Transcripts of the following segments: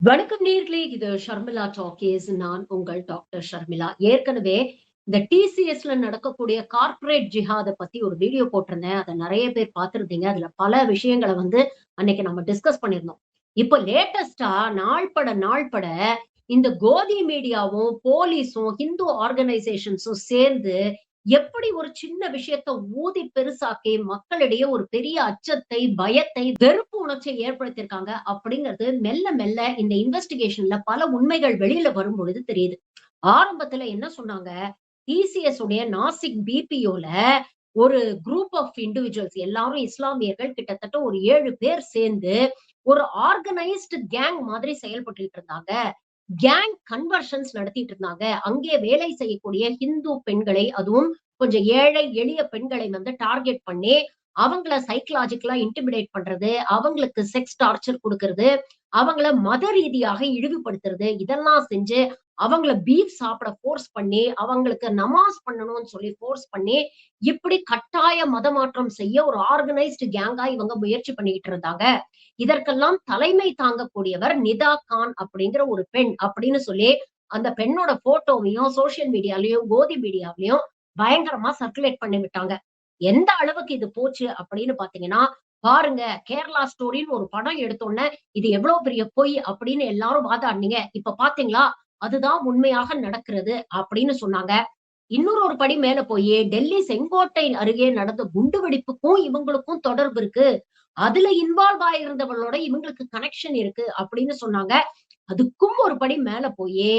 வணக்கம் நேர்களே, இது ஷர்மிளா டாக்கீஸ். நான் உங்கள் டாக்டர் ஷர்மிளா. ஏற்கனவே இந்த டிசிஎஸ்ல நடக்கக்கூடிய கார்ப்பரேட் ஜிஹாத பத்தி ஒரு வீடியோ போட்டிருந்தேன். அத நெறைய பேர் பார்த்திருந்தீங்க. அதுல பல விஷயங்கள அன்னைக்கு நம்ம டிஸ்கஸ் பண்ணியிருந்தோம். இப்ப லேட்டஸ்ட்டா நாள் பட இந்த கோதி மீடியாவும், போலீஸும், ஹிந்து ஆர்கனைசேஷன்ஸும் சேர்ந்து எப்படி ஒரு சின்ன விஷயத்த ஊதி பெருசாக்கி மக்களிடையே ஒரு பெரிய அச்சத்தை, பயத்தை, வெறுப்பு உணர்ச்சியை ஏற்படுத்தியிருக்காங்க அப்படிங்கிறது மெல்ல மெல்ல இந்த இன்வெஸ்டிகேஷன்ல பல உண்மைகள் வெளியில வரும்பொழுது தெரியுது. ஆரம்பத்துல என்ன சொன்னாங்க, டிசிஎஸ் உடைய நாசிக் பிபிஓல ஒரு குரூப் ஆஃப் இண்டிவிஜுவல்ஸ் எல்லாரும் இஸ்லாமியர்கள் கிட்டத்தட்ட ஒரு 7 பேர் சேர்ந்து ஒரு ஆர்கனைஸ்டு கேங் மாதிரி செயல்பட்டுட்டு இருந்தாங்க. கேங் கன்வர்ஷன்ஸ் நடத்திட்டு இருந்தாங்க. அங்கே வேலை செய்யக்கூடிய ஹிந்து பெண்களை, அதுவும் கொஞ்சம் ஏழை எளிய பெண்களை டார்கெட் பண்ணி அவங்கள சைக்கலாஜிக்கலா இன்டிமிடேட் பண்றது, அவங்களுக்கு செக்ஸ் டார்ச்சர் குடுக்கறது, அவங்கள மத ரீதியாக இழிவுபடுத்துறது, இதெல்லாம் செஞ்சு அவங்கள பீஃப் சாப்பிட ஃபோர்ஸ் பண்ணி, அவங்களுக்கு நமாஸ் பண்ணணும்னு சொல்லி ஃபோர்ஸ் பண்ணி, இப்படி கட்டாய மதமாற்றம் செய்ய ஒரு ஆர்கனைஸ்டு கேங்கா இவங்க முயற்சி பண்ணிக்கிட்டு இருந்தாங்க. இதற்கெல்லாம் தலைமை தாங்கக்கூடியவர் நிதா கான் அப்படிங்கிற ஒரு பெண் அப்படின்னு சொல்லி அந்த பெண்ணோட போட்டோவையும் சோசியல் மீடியாலயும், கோதி மீடியாவிலயும் பயங்கரமா சர்க்குலேட் பண்ணி விட்டாங்க. எந்த அளவுக்கு இது போச்சு அப்படின்னு பாத்தீங்கன்னா, பாருங்க கேரளா ஸ்டோரின்னு ஒரு படம் எடுத்தோனே, இது எவ்வளவு பெரிய பொய் அப்படின்னு எல்லாரும் வாதாடுனீங்க. இப்ப பாத்தீங்களா, அதுதான் உண்மையாக நடக்கிறது அப்படின்னு சொன்னாங்க. இன்னொரு ஒரு படி மேல போயி, டெல்லி செங்கோட்டை அருகே நடந்த குண்டு வெடிப்புக்கும் இவங்களுக்கும் தொடர்பு இருக்கு. அதுல இன்வால்வ் ஆயிருந்தவங்களோட இவங்களுக்கு கனெக்ஷன் இருக்கு அப்படின்னு சொன்னாங்க. அதுக்கும் ஒரு படி மேல போயி,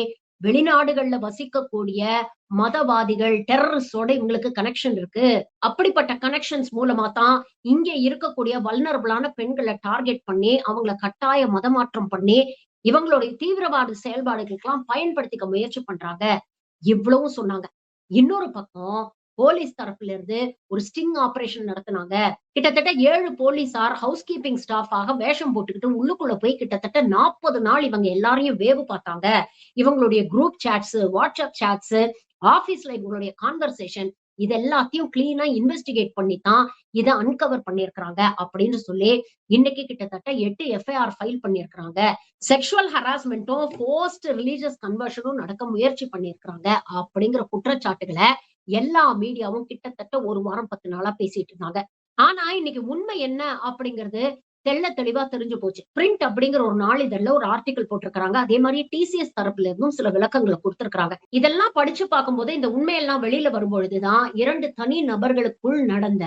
வெளிநாடுகள்ல வசிக்கக்கூடிய மதவாதிகள், டெரரிஸ்டோட இவங்களுக்கு கனெக்ஷன் இருக்கு. அப்படிப்பட்ட கனெக்ஷன்ஸ் மூலமா தான் இங்க இருக்கக்கூடிய வல்னரபிளான பெண்கள டார்கெட் பண்ணி, அவங்கள கட்டாய மதமாற்றம் பண்ணி, இவங்களுடைய தீவிரவாத செயல்பாடுகளுக்கெல்லாம் பயன்படுத்திக்க முயற்சி பண்றாங்க. இவ்வளவும் சொன்னாங்க. இன்னொரு பக்கம் போலீஸ் தரப்புல இருந்து ஒரு ஸ்டிங் ஆப்பரேஷன் நடத்துனாங்க. கிட்டத்தட்ட 7 போலீசார் ஹவுஸ் கீப்பிங் ஸ்டாஃபாக வேஷம் போட்டுக்கிட்டு உள்ளுக்குள்ள போய் கிட்டத்தட்ட 40 நாள் இவங்க எல்லாரையும் வேவு பார்த்தாங்க. இவங்களுடைய குரூப் சாட்ஸ், வாட்ஸ்அப் சாட்ஸ், ஆபீஸ்ல இவங்களுடைய கான்வர்சேஷன் இது எல்லாத்தையும் கிளீனா இன்வெஸ்டிகேட் பண்ணி தான் இத அன்கவர் பண்ணியிருக்கிறாங்க அப்படின்னு சொல்லி இன்னைக்கு கிட்டத்தட்ட 8 எஃப்ஐஆர் ஃபைல் பண்ணியிருக்கிறாங்க. செக்ஷுவல் ஹராஸ்மெண்ட்டும், போஸ்ட் ரிலீஜியஸ் கன்வர்ஷனும் நடக்க முயற்சி பண்ணியிருக்கிறாங்க அப்படிங்கிற குற்றச்சாட்டுகளை எல்லா மீடியாவும் கிட்டத்தட்ட 1 வாரம் 10 நாளா பேசிட்டு இருந்தாங்க. ஆனா இன்னைக்கு உண்மை என்ன அப்படிங்கிறது தெளிவா தெரிஞ்சு போச்சு. பிரிண்ட் அப்படிங்கிற ஒரு நாளிதழ்ல ஒரு ஆர்டிகிள் போட்டிருக்காங்க. அதே மாதிரி டிசிஎஸ் தரப்புல இருந்தும் சில விளக்கங்களை கொடுத்திருக்காங்க. இதெல்லாம் படிச்சு பார்க்கும்போது இந்த உண்மையெல்லாம் வெளியில வரும்பொழுதுதான் 2 தனி நபர்களுக்குள் நடந்த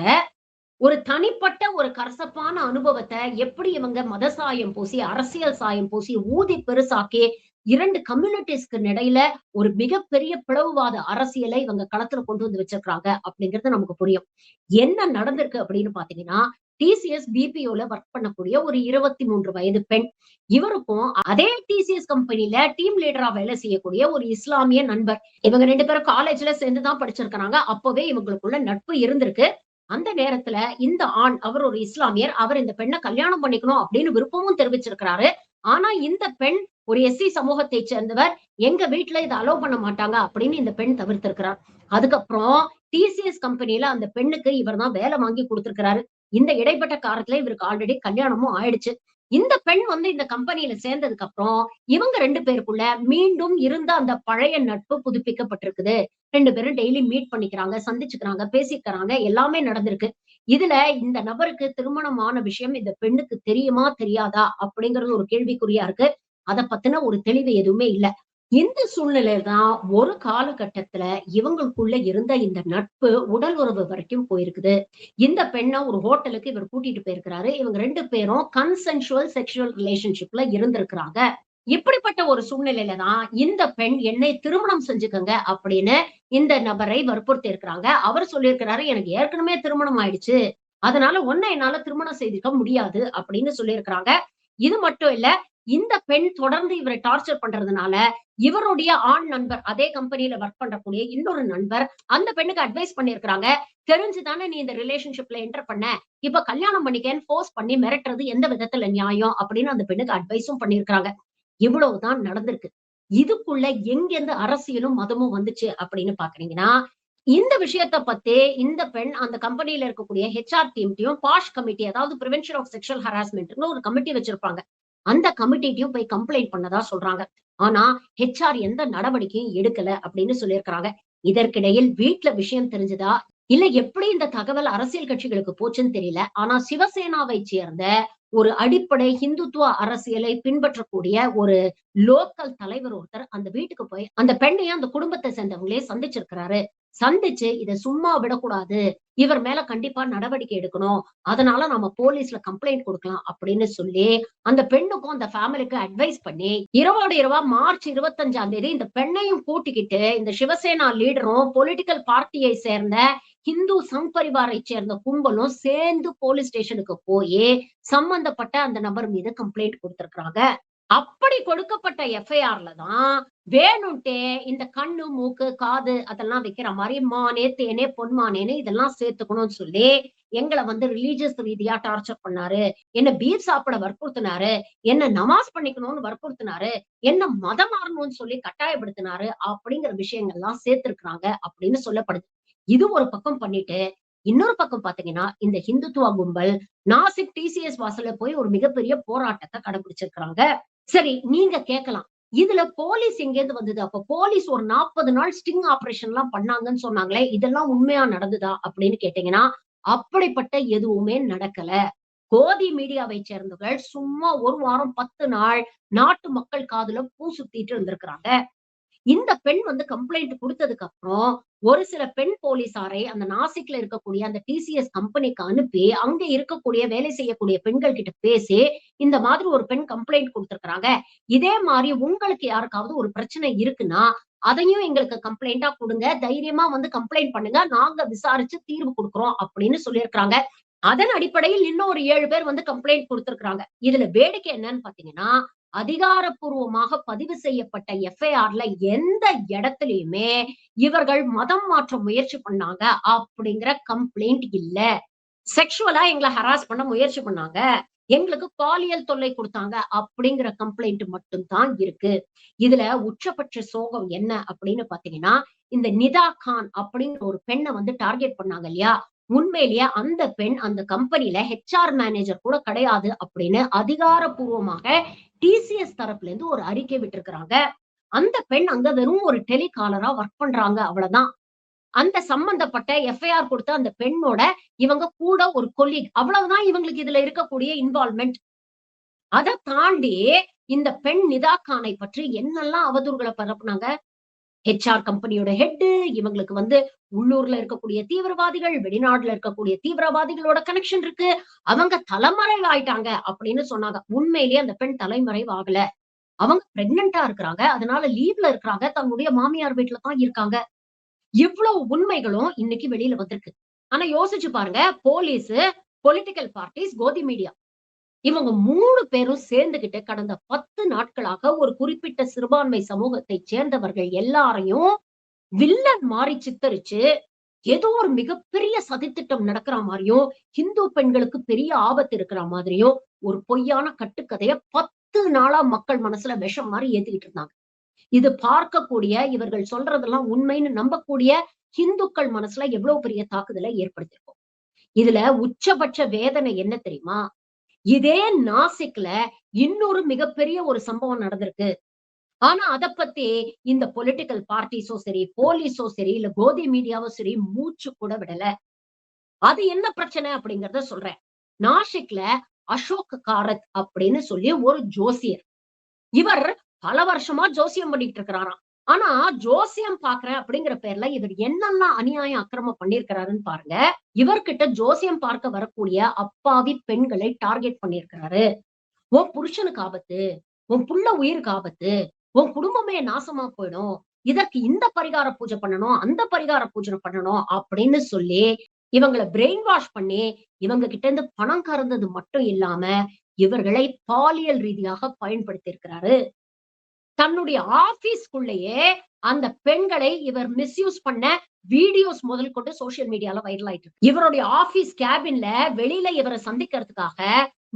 ஒரு தனிப்பட்ட ஒரு கசப்பான அனுபவத்தை எப்படி இவங்க மத சாயம் பூசி, அரசியல் சாயம் பூசி, ஊதி பெருசாக்கி 2 கம்யூனிட்டிஸ்க்கு இடையில ஒரு மிகப்பெரிய பிளவுவாத அரசியலை இவங்க களத்துல கொண்டு வந்து வச்சிருக்காங்க அப்படிங்கிறது நமக்கு புரியும். என்ன நடந்திருக்கு அப்படின்னு பாத்தீங்கன்னா, டிசிஎஸ் பிபிஓல ஒர்க் பண்ணக்கூடிய ஒரு 23 வயது பெண். இவருக்கும் அதே டிசிஎஸ் கம்பெனில டீம் லீடரா வேலை செய்யக்கூடிய ஒரு இஸ்லாமிய நண்பர். இவங்க 2 பேரும் காலேஜ்ல சேர்ந்துதான் படிச்சிருக்கிறாங்க. அப்பவே இவங்களுக்குள்ள நட்பு இருந்திருக்கு. அந்த நேரத்துல இந்த ஆண் அவர் ஒரு இஸ்லாமியர். அவர் இந்த பெண்ணை கல்யாணம் பண்ணிக்கணும் அப்படின்னு விருப்பமும் தெரிவிச்சிருக்கிறாரு. ஆனா இந்த பெண் ஒரு எஸ்சி சமூகத்தை சேர்ந்தவர். எங்க வீட்டுல இதை அலோவ் பண்ண மாட்டாங்க அப்படின்னு இந்த பெண் தவிர்த்திருக்கிறார். அதுக்கப்புறம் டிசிஎஸ் கம்பெனில அந்த பெண்ணுக்கு இவர் தான் வேலை வாங்கி கொடுத்திருக்கிறாரு. இந்த இடைப்பட்ட காலத்துல இவருக்கு ஆல்ரெடி கல்யாணமும் ஆயிடுச்சு. இந்த பெண் இந்த கம்பெனியில சேர்ந்ததுக்கு அப்புறம் இவங்க 2 பேருக்குள்ள மீண்டும் இருந்த அந்த பழைய நட்பு புதுப்பிக்கப்பட்டிருக்குது. 2 பேரும் டெய்லி மீட் பண்ணிக்கிறாங்க, சந்திச்சுக்கிறாங்க, பேசிக்கிறாங்க, எல்லாமே நடந்திருக்கு. இதுல இந்த நபருக்கு திருமணமான விஷயம் இந்த பெண்ணுக்கு தெரியுமா, தெரியாதா அப்படிங்கிறது ஒரு கேள்விக்குறியா இருக்கு. அத பத்தின ஒரு தெளிவு எதுவுமே இல்ல. இந்த சூழ்நிலையில தான் ஒரு காலகட்டத்துல இவங்களுக்குள்ள இருந்த இந்த நட்பு உடல் உறவு வரைக்கும் போயிருக்குது. இந்த பெண்ண ஒரு ஹோட்டலுக்கு இவர் கூட்டிட்டு போயிருக்கிறாரு. இவங்க 2 பேரும் கன்சென்சுவல் செக்சுவல் ரிலேஷன்ஷிப்ல இருந்திருக்கிறாங்க. இப்படிப்பட்ட ஒரு சூழ்நிலையில தான் இந்த பெண் என்னை திருமணம் செஞ்சுக்கங்க அப்படின்னு இந்த நபரை வற்புறுத்தி இருக்கிறாங்க. அவர் சொல்லியிருக்கிறாரு, எனக்கு ஏற்கனவே திருமணம் ஆயிடுச்சு. அதனால உன்னை என்னால திருமணம் செய்துக்க முடியாது அப்படின்னு சொல்லியிருக்கிறாங்க. இது மட்டும் இல்ல, இந்த பெண் தொடர்ந்து இவரை டார்ச்சர் பண்றதுனால இவருடைய ஆண் நண்பர், அதே கம்பெனில ஒர்க் பண்றக்கூடிய இன்னொரு நண்பர் அந்த பெண்ணுக்கு அட்வைஸ் பண்ணியிருக்கிறாங்க. தெரிஞ்சுதானே நீ இந்த ரிலேஷன்ஷிப்ல என்டர் பண்ண. இப்ப கல்யாணம் பண்ணிக்கன்னு ஃபோர்ஸ் பண்ணி மிரட்டுறது எந்த விதத்துல நியாயம் அப்படின்னு அந்த பெண்ணுக்கு அட்வைஸும் பண்ணியிருக்கிறாங்க. இவ்வளவுதான் நடந்திருக்கு. இதுக்குள்ள எங்கிருந்து அரசியலும் மதமும் வந்துச்சு அப்படின்னு பாக்குறீங்கன்னா, இந்த விஷயத்த பத்தி இந்த பெண் அந்த கம்பெனில இருக்கக்கூடிய ஹெச்ஆர் டீம்ட்டயும் பாஷ் கமிட்டி, அதாவது பிரிவென்ஷன் ஆஃப் செக்ஷுவல் ஹராஸ்மென்ட்ன்னு ஒரு கமிட்டி வச்சிருப்பாங்க. அந்த கமிட்டியும் போய் கம்ப்ளைண்ட் பண்ணதா சொல்றாங்க. ஆனா ஹெச்ஆர் எந்த நடவடிக்கையும் எடுக்கல அப்படின்னு சொல்லியிருக்கிறாங்க. இதற்கிடையில் வீட்ல விஷயம் தெரிஞ்சதா? இல்ல எப்படி இந்த தகவல் அரசியல் கட்சிகளுக்கு போச்சுன்னு தெரியல. ஆனா சிவசேனாவை சேர்ந்த ஒரு அடிப்படை ஹிந்துத்துவ அரசியலை பின்பற்றக்கூடிய ஒரு லோக்கல் தலைவர் ஒருத்தர் அந்த வீட்டுக்கு போய் அந்த பெண்ணையும் அந்த குடும்பத்தை சேர்ந்தவங்களே சந்திச்சிருக்கிறாரு. சந்திச்சு இத சும்மா விடக்கூடாது. இவர் மேல கண்டிப்பா நடவடிக்கை எடுக்கணும். அதனால நம்ம போலீஸ்ல கம்ப்ளைண்ட் குடுக்கலாம் அப்படின்னு சொல்லி, அந்த பெண்ணுக்கும் அந்த ஃபேமிலிக்கும் அட்வைஸ் பண்ணி, இரவோடு இரவா மார்ச் 25ஆம் தேதி இந்த பெண்ணையும் கூட்டிக்கிட்டு, இந்த சிவசேனா லீடரும், பொலிட்டிக்கல் பார்ட்டியை சேர்ந்த ஹிந்து சங் பரிவாரை சேர்ந்த கும்பலும் சேர்ந்து போலீஸ் ஸ்டேஷனுக்கு போயி, சம்பந்தப்பட்ட அந்த நபர் மீது கம்ப்ளைண்ட் குடுத்திருக்காங்க. அப்படி கொடுக்கப்பட்ட எஃப்ஐஆர்ல தான் வேணும்ட்டே இந்த கண்ணு, மூக்கு, காது அதெல்லாம் வைக்கிற மாரி மானே, தேனே, பொன்மானேன்னு இதெல்லாம் சேர்த்துக்கணும்னு சொல்லி, எங்கள வந்து ரிலிஜியஸ் ரீதியா டார்ச்சர் பண்ணாரு. என்ன பீஃப் சாப்பிட வற்புறுத்தினாரு. என்ன நமாஸ் பண்ணிக்கணும்னு வற்புறுத்தினாரு. என்ன மதம் மாறணும்னு சொல்லி கட்டாயப்படுத்தினாரு. அப்படிங்கிற விஷயங்கள்லாம் சேர்த்திருக்கிறாங்க அப்படின்னு சொல்லப்படுது. இது ஒரு பக்கம் பண்ணிட்டு, இன்னொரு பக்கம் பார்த்தீங்கன்னா, இந்த ஹிந்துத்துவா கும்பல் நாசிக் டிசிஎஸ் வாசல்ல போய் ஒரு மிகப்பெரிய போராட்டத்த கடைபிடிச்சிருக்கிறாங்க. சரி, நீங்க கேட்கலாம். இதுல போலீஸ் எங்கேருந்து வந்தது? அப்ப போலீஸ் ஒரு 40 நாள் ஸ்டிங் ஆப்பரேஷன்லாம் பண்ணாங்கன்னு சொன்னாங்களே, இதெல்லாம் உண்மையா நடந்ததா? அப்படின்னு கேட்டீங்கன்னா, அப்படிப்பட்ட எதுவுமே நடக்கல. கோதி மீடியாவை சேர்ந்தவர்கள் சும்மா 1 வாரம் 10 நாள் நாட்டு மக்கள் காதுல பூ சுத்திட்டு இருந்திருக்கிறாங்க. இந்த பெண் வந்து கம்ப்ளைண்ட் குடுத்ததுக்கு அப்புறம், ஒரு சில பெண் போலீசாரை அந்த நாசிக்ல இருக்கக்கூடிய அந்த டிசிஎஸ் கம்பெனிக்கு அனுப்பி, அங்க இருக்கக்கூடிய வேலை செய்யக்கூடிய பெண்கள் கிட்ட பேசி, இந்த மாதிரி ஒரு பெண் கம்ப்ளைண்ட் குடுத்திருக்காங்க. இதே மாரி உங்களுக்கு யாருக்காவது ஒரு பிரச்சனை இருக்குன்னா, அதையும் எங்களுக்கு கம்ப்ளைண்ட்டா குடுங்க. தைரியமா வந்து கம்ப்ளைண்ட் பண்ணுங்க. நாங்க விசாரிச்சு தீர்வு குடுக்குறோம் அப்படின்னு சொல்லியிருக்காங்க. அதன் அடிப்படையில் இன்னும் ஒரு 7 பேர் வந்து கம்ப்ளைண்ட் குடுத்திருக்காங்க. இதுல வேடிக்கை என்னன்னு பார்த்தீங்கன்னா, அதிகாரப்பூர்வமாக பதிவு செய்யப்பட்ட எஃப்ஐஆர்ல எந்த இடத்திலயுமே இவர்கள் மதம் மாற்ற முயற்சி பண்ணாங்க அப்படிங்கிற கம்ப்ளைண்ட் இல்ல. செக்சுவலா எங்கள ஹராஸ் பண்ண முயற்சி பண்ணாங்க. எங்களுக்கு பாலியல் தொல்லை குடுத்தாங்க அப்படிங்கிற கம்ப்ளைண்ட் மட்டும் தான் இருக்கு. இதுல உச்சபட்ச சோகம் என்ன அப்படின்னு பார்த்தீங்கன்னா, இந்த நிதா கான் அப்படிங்கிற ஒரு பெண்ண வந்து டார்கெட் பண்ணாங்க இல்லையா? உண்மையிலேயே அந்த பெண் அந்த கம்பெனில ஹெச்ஆர் மேனேஜர் கூட கிடையாது அப்படின்னு அதிகாரப்பூர்வமாக டிசிஎஸ் தரப்புல இருந்து ஒரு அறிக்கை விட்டிருக்கிறாங்க. அந்த பெண் அங்க வெறும் ஒரு டெலிகாலரா வொர்க் பண்றாங்க அவ்வளவுதான். அந்த சம்பந்தப்பட்ட எஃப்ஐஆர் கொடுத்த அந்த பெண்ணோட இவங்க கூட ஒரு கொலீக் அவ்வளவுதான் இவங்களுக்கு இதுல இருக்கக்கூடிய இன்வால்வ்மென்ட். அத தாண்டி இந்த பெண் நிதா கானை பற்றி என்னெல்லாம் அவதூறுகள பரப்புனாங்க. ஹெச்ஆர் கம்பெனியோட ஹெட் இவங்களுக்கு வந்து உள்ளூர்ல இருக்கக்கூடிய தீவிரவாதிகள், வெளிநாட்டுல இருக்கக்கூடிய தீவிரவாதிகளோட கனெக்ஷன் இருக்கு. அவங்க தலைமறைவு ஆயிட்டாங்க அப்படின்னு சொன்னாங்க. உண்மையிலேயே அந்த பெண் தலைமறைவு ஆகல. அவங்க பிரெக்னன்ட்டா இருக்கிறாங்க. அதனால லீவ்ல இருக்கிறாங்க. தன்னுடைய மாமியார் வீட்ல தான் இருக்காங்க. இவ்வளவு உண்மைகளும் இன்னைக்கு வெளியில வந்திருக்கு. ஆனா யோசிச்சு பாருங்க, போலீஸ், பொலிட்டிக்கல் பார்ட்டிஸ், கோதி மீடியா இவங்க 3 பேரும் சேர்ந்துகிட்டு கடந்த 10 நாட்களாக ஒரு குறிப்பிட்ட சிறுபான்மை சமூகத்தைச் சேர்ந்தவர்கள் எல்லாரையும் வில்லன் மாரி சித்தரிச்சு, ஏதோ ஒரு மிகப்பெரிய சதித்திட்டம் நடக்கிற மாரியும், ஹிந்து பெண்களுக்கு பெரிய ஆபத்து இருக்கிற மாதிரியும், ஒரு பொய்யான கட்டுக்கதைய 10 நாளா மக்கள் மனசுல விஷம் மாரி ஏத்திக்கிட்டு இருந்தாங்க. இது பார்க்கக்கூடிய இவர்கள் சொல்றதெல்லாம் உண்மைன்னு நம்பக்கூடிய ஹிந்துக்கள் மனசுல எவ்வளவு பெரிய தாக்குதலை ஏற்படுத்தியிருக்கும். இதுல உச்சபட்ச வேதனை என்ன தெரியுமா? இதே நாசிக்ல இன்னொரு மிகப்பெரிய ஒரு சம்பவம் நடந்திருக்கு. ஆனா அத பத்தி இந்த பொலிட்டிக்கல் பார்ட்டிஸும் சரி, போலீஸும் சரி, இல்ல கோதி மீடியாவும் சரி மூச்சு கூட விடல. அது என்ன பிரச்சனை அப்படிங்கிறத சொல்றேன். நாசிக்ல அசோக் காரத் அப்படின்னு சொல்லி ஒரு ஜோசியர். இவர் பல வருஷமா ஜோசியம் பண்ணிட்டு இருக்கிறாராம். ஆனா ஜோசியம் பார்க்கிறேன் அப்படிங்கிற பேர்ல இவர் என்னெல்லாம் அநியாயம் அக்கிரமம் பண்ணியிருக்கிறாருன்னு பாருங்க. இவர்கிட்ட ஜோசியம் பார்க்க வரக்கூடிய அப்பாவி பெண்களை டார்கெட் பண்ணியிருக்கிறாரு. உன் புருஷனுக்கு ஆபத்து, உன் புள்ள உயிருக்கு ஆபத்து, உன் குடும்பமே நாசமா போயிடும். இதற்கு இந்த பரிகார பூஜை பண்ணணும், அந்த பரிகார பூஜை பண்ணணும் அப்படின்னு சொல்லி இவங்கள பிரெயின் வாஷ் பண்ணி இவங்க கிட்ட இருந்து பணம் கறந்தது மட்டும் இல்லாம இவர்களை பாலியல் ரீதியாக பயன்படுத்தி இருக்கிறாரு. தன்னுடைய ஆபீஸ்க்குள்ளேயே அந்த பெண்களை இவர் மிஸ்யூஸ் பண்ண வீடியோஸ் முதல் கொண்டு சோசியல் மீடியால வைரல் ஆயிட்டு இருக்கு. இவருடைய ஆபீஸ் கேபின்ல வெளியில இவரை சந்திக்கிறதுக்காக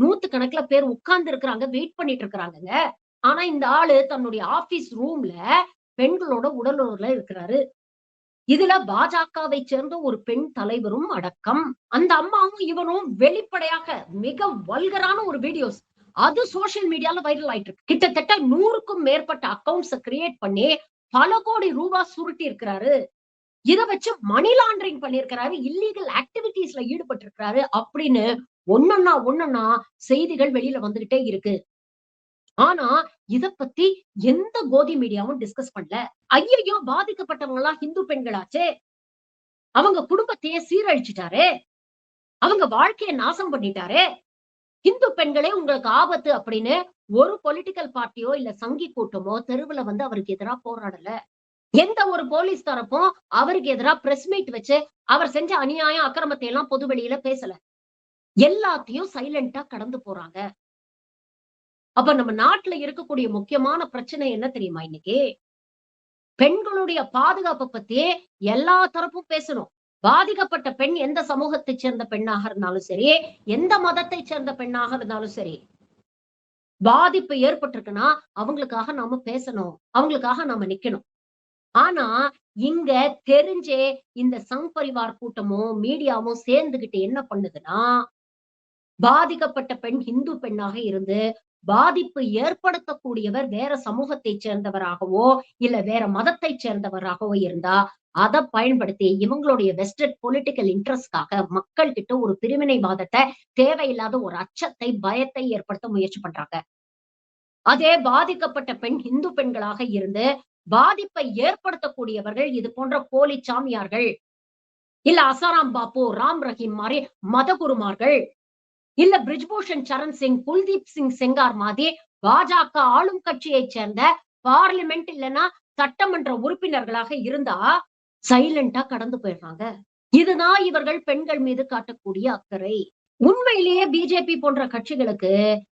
நூத்துக்கணக்குல பேர் உட்கார்ந்து இருக்கிறாங்க, வெயிட் பண்ணிட்டு இருக்கிறாங்கங்க. ஆனா இந்த ஆளு தன்னுடைய ஆபீஸ் ரூம்ல பெண்களோட உடலுறவுல இருக்கிறாரு. இதுல பாஜகவை சேர்ந்த ஒரு பெண் தலைவரும் அடக்கம். அந்த அம்மாவும் இவரும் வெளிப்படையாக மிக வல்கரான ஒரு வீடியோஸ் அது சோசியல் மீடியால வைரல் ஆயிட்டு இருக்கு. கிட்டத்தட்ட 100க்கும் மேற்பட்ட அக்கவுண்ட்ஸ் கிரியேட் பண்ணி பல கோடி ரூபாய் சுருட்டி இருக்கிறாரு. இத வச்சு மணி லாண்டரிங் பண்ணியிருக்கிறாரு. இல்லீகல் ஆக்டிவிட்டீஸ்ல ஈடுபட்டு இருக்கிறாரு அப்படின்னு ஒண்ணொன்னா செய்திகள் வெளியில வந்துகிட்டே இருக்கு. ஆனா இத பத்தி எந்த கோதி மீடியாவும் டிஸ்கஸ் பண்ணல. ஐயையோ! பாதிக்கப்பட்டவங்க எல்லாம் ஹிந்து பெண்களாச்சே. அவங்க குடும்பத்தையே சீரழிச்சுட்டாரே. அவங்க வாழ்க்கைய நாசம் பண்ணிட்டாரே. இந்து பெண்களே உங்களுக்கு ஆபத்து அப்படின்னு ஒரு பொலிட்டிக்கல் பார்ட்டியோ இல்ல சங்கி கூட்டமோ தெருவுல வந்து அவருக்கு எதிரா போராடல. எந்த ஒரு போலீஸ் தரப்பும் அவருக்கு எதிரா பிரஸ் மீட் வச்சு அவர் செஞ்ச அநியாயம் அக்கிரமத்தை எல்லாம் பொது வெளியில பேசல. எல்லாத்தையும் சைலண்டா கடந்து போறாங்க. அப்ப நம்ம நாட்டுல இருக்கக்கூடிய முக்கியமான பிரச்சனை என்ன தெரியுமா இன்னைக்கு? பெண்களுடைய பாதுகாப்ப பத்தி எல்லா தரப்பும் பேசணும். பாதிக்கப்பட்ட பெண் எந்த சமூகத்தைச் சேர்ந்த பெண்ணாக இருந்தாலும் சரி, எந்த மதத்தைச் சேர்ந்த பெண்ணாக இருந்தாலும் சரி, பாதிப்பு ஏற்பட்டிருக்குன்னா அவங்களுக்காக நாம பேசணும். அவங்களுக்காக நாம நிக்கணும். ஆனா இங்க தெரிஞ்சே இந்த சங் பரிவார் கூட்டமும், மீடியாவும் சேர்ந்துகிட்டு என்ன பண்ணுதுன்னா, பாதிக்கப்பட்ட பெண் இந்து பெண்ணாக இருந்து பாதிப்பு ஏற்படுத்தக்கூடியவர் வேற சமூகத்தைச் சேர்ந்தவராகவோ, இல்ல வேற மதத்தைச் சேர்ந்தவராகவோ இருந்தா, அத பயன்படுத்தி இவங்களுடைய வெஸ்டட் பொலிட்டிக்கல் இன்ட்ரெஸ்ட்காக மக்கள் கிட்ட ஒரு பிரிவினைவாதத்த தேவையில்லாத ஒரு அச்சத்தை, பயத்தை ஏற்படுத்த முயற்சி பண்றாங்க. அதே பாதிக்கப்பட்ட பெண் இந்து பெண்களாக இருந்து பாதிப்பை ஏற்படுத்தக்கூடியவர்கள் இது போன்ற போலி சாமியார்கள், இல்ல அசாராம் பாபு, ராம் ரஹீம் மாரி மதகுருமார்கள், இல்ல பிரிஜ்பூஷன் சரண் சிங், குல்தீப் சிங் செங்கார் மாதிரி பாஜக ஆளும் கட்சியைச் சேர்ந்த பார்லிமென்ட் இல்லன்னா சட்டமன்ற உறுப்பினர்களாக இருந்தா சைலண்டா கடந்து போயிடுறாங்க. இதுதான் இவர்கள் பெண்கள் மீது காட்டக்கூடிய அக்கறை. உண்மையிலேயே பிஜேபி போன்ற கட்சிகளுக்கு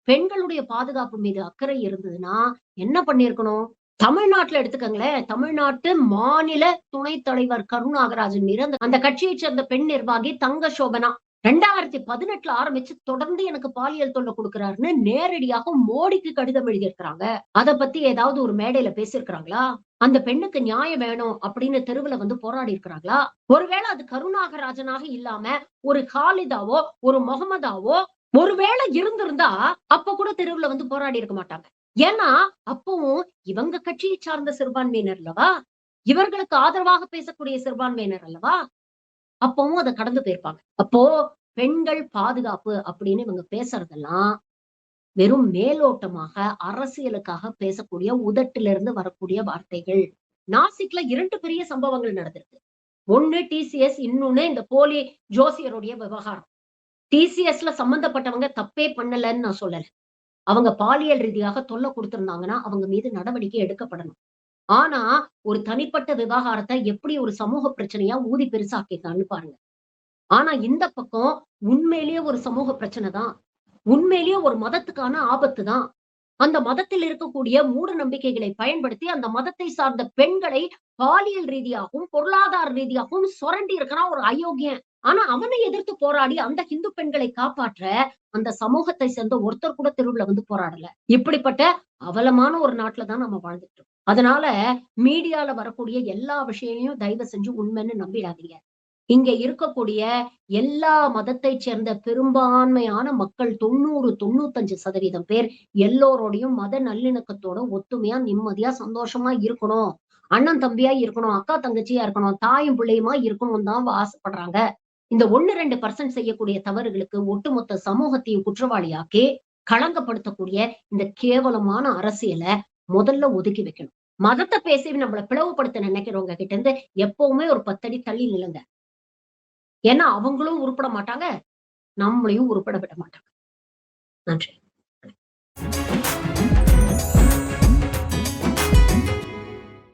பெண்களுடைய பாதுகாப்பு மீது அக்கறை இருந்ததுன்னா என்ன பண்ணிருக்கணும்? தமிழ்நாட்டுல எடுத்துக்கங்களேன். தமிழ்நாட்டு மாநில துணைத் தலைவர் கருநாகராஜன் மீது அந்த கட்சியைச் சேர்ந்த பெண் நிர்வாகி தங்க சோபனா 2018ல ஆரம்பிச்சு தொடர்ந்து எனக்கு பாலியல் தொல்லை குடுக்குறாருன்னு நேரடியாக மோடிக்கு கடிதம் எழுதியிருக்கிறாங்க. அத பத்தி ஏதாவது ஒரு மேடையில பேசியிருக்கிறாங்களா? அந்த பெண்ணுக்கு நியாயம் வேணும் அப்படின்னு தெருவுல வந்து போராடி இருக்கிறாங்களா? ஒருவேளை அது கருநாகராஜனாக இல்லாம ஒரு காலிதாவோ, ஒரு முகமதாவோ ஒருவேளை இருந்திருந்தா அப்ப கூட தெருவுல வந்து போராடி இருக்க மாட்டாங்க. ஏன்னா அப்பவும் இவங்க கட்சியை சார்ந்த சிறுபான்மையினர் அல்லவா? இவர்களுக்கு ஆதரவாக பேசக்கூடிய சிறுபான்மையினர் அல்லவா? அப்பவும் அத கடந்து போயிருப்பாங்க. அப்போ பெண்கள் பாதுகாப்பு அப்படின்னு இவங்க பேசுறதெல்லாம் வெறும் மேலோட்டமாக அரசியலுக்காக பேசக்கூடிய உதட்டிலிருந்து வரக்கூடிய வார்த்தைகள். நாசிக்ல 2 பெரிய சம்பவங்கள் நடந்திருக்கு. ஒண்ணு டிசிஎஸ், இன்னொன்னு இந்த போலி ஜோசியருடைய விவகாரம். டிசிஎஸ்ல சம்பந்தப்பட்டவங்க தப்பே பண்ணலன்னு நான் சொல்லல. அவங்க பாலியல் ரீதியாக தொல்லை குடுத்திருந்தாங்கன்னா அவங்க மீது நடவடிக்கை எடுக்கப்படணும். ஆனா ஒரு தனிப்பட்ட விவகாரத்த எப்படி ஒரு சமூக பிரச்சனையா ஊதி பெருசாக்கிட்டான்னு பாருங்க. ஆனா இந்த பக்கம் உண்மையிலேயே ஒரு சமூக பிரச்சனை தான். உண்மையிலேயே ஒரு மதத்துக்கான ஆபத்து தான். அந்த மதத்தில் இருக்கக்கூடிய மூட நம்பிக்கைகளை பயன்படுத்தி அந்த மதத்தை சார்ந்த பெண்களை பாலியல் ரீதியாகவும், பொருளாதார ரீதியாகவும் சுரண்டி இருக்கிறான் ஒரு அயோக்கியன். ஆனா அவனை எதிர்த்து போராடி அந்த இந்து பெண்களை காப்பாற்ற அந்த சமூகத்தை சேர்ந்த ஒருத்தர் கூட தெருவுல வந்து போராடல. இப்படிப்பட்ட அவலமான ஒரு நாட்டுல தான் நம்ம வாழ்ந்துட்டு இருக்கோம். அதனால மீடியால வரக்கூடிய எல்லா விஷயத்தையும் தயவு செஞ்சு உண்மைன்னு நம்பிடாதீங்க. இங்க இருக்கக்கூடிய எல்லா மதத்தைச் சேர்ந்த பெரும்பான்மையான மக்கள் 90, 95% பேர் எல்லோரோடையும் மத நல்லிணக்கத்தோட ஒத்துமையா, நிம்மதியா, சந்தோஷமா இருக்கணும். அண்ணன் தம்பியா இருக்கணும், அக்கா தங்கச்சியா இருக்கணும், தாயும் பிள்ளையுமா இருக்கணும்னு தான் ஆசைப்படுறாங்க. இந்த 1, 2% செய்யக்கூடிய தவறுகளுக்கு ஒட்டுமொத்த சமூகத்தையும் குற்றவாளியாக்கி களங்கப்படுத்தக்கூடிய இந்த கேவலமான அரசியல முதல்ல ஒதுக்கி வைக்கணும். மதத்த பேசி நம்மள பிளவுபடுத்த நினைக்கிறவங்க கிட்ட இருந்து எப்பவுமே ஒரு 10 அடி தள்ளி நில்லுங்க. ஏன்னா அவங்களும் உருப்பட மாட்டாங்க. நம்மளையும் உருப்பட விட மாட்டாங்க. நன்றி.